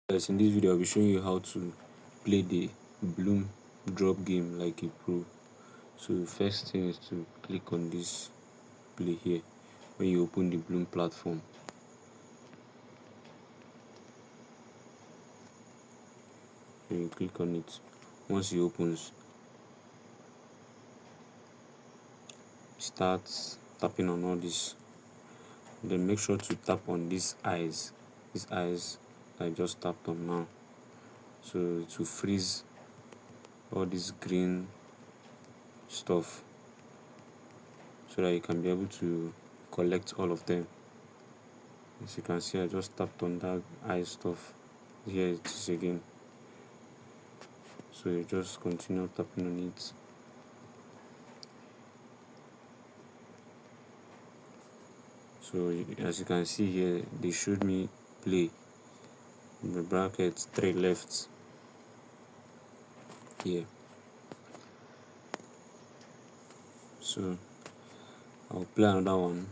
Guys, in this video I'll be showing you how to play the Bloom drop game like a pro. So the first thing is to click on this play here when you open the Bloom platform. Then you click on it. Once it opens, start tapping on all this. Then make sure to tap on these eyes. These eyes I just tapped on now. So to freeze all this green stuff so that you can be able to collect all of them. As you can see, I just tapped on that eye stuff. Here it is again. So you just continue tapping on it. So as you can see here, they showed me play in the bracket 3 left here. So I'll play another one.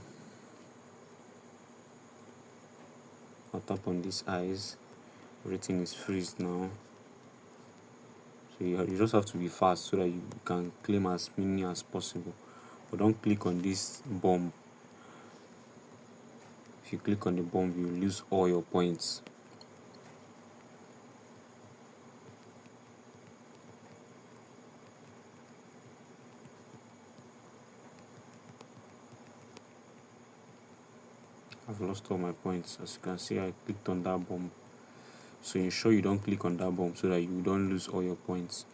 I'll tap on these eyes. Everything is freeze now. So you just have to be fast so that you can claim as many as possible. But don't click on this bomb. If you click on the bomb, you lose all your points. I've lost all my points. As you can see, I clicked on that bomb. So ensure you don't click on that bomb so that you don't lose all your points.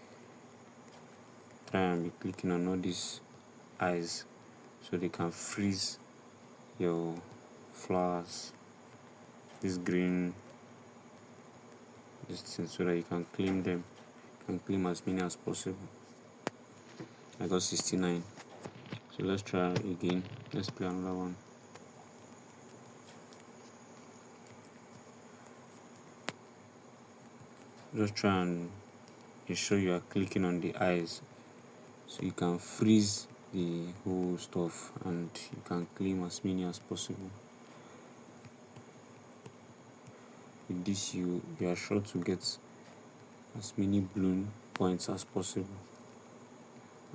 Try and be clicking on all these eyes so they can freeze your flowers, this green, this thing, so that you can claim them. You can claim as many as possible. I got 69. So let's try again. Let's play another one. Just try and ensure you are clicking on the eyes so you can freeze the whole stuff and you can claim as many as possible. With this you are sure to get as many Bloom points as possible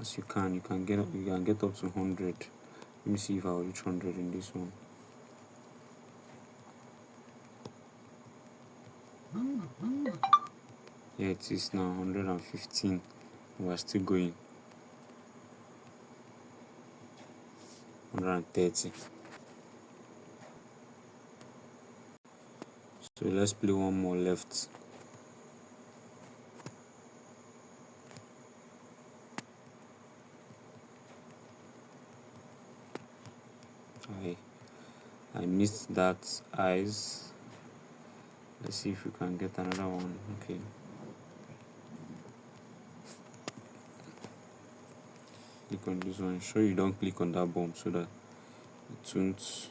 as you can. You can get up to 100. Let me see if I'll reach 100 in this one. Yeah, it is now 115. We're still going. 130. So let's play one more left. I missed that eyes. Let's see if we can get another one. Okay. Click on this one. Sure you don't click on that bomb so that it won't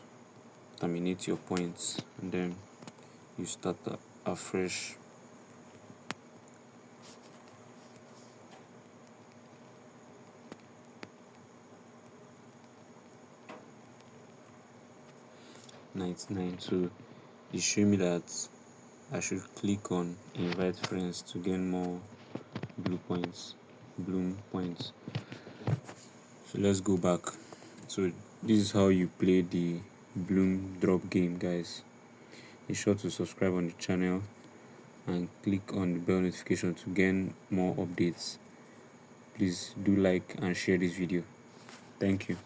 terminate your points, and then you start afresh. $99. So it showed me that I should click on invite friends to gain more Bloom points. So let's go back. So this is how you play the Bloom drop game, guys. Be sure to subscribe on the channel and click on the bell notification to gain more updates. Please do like and share this video. Thank you.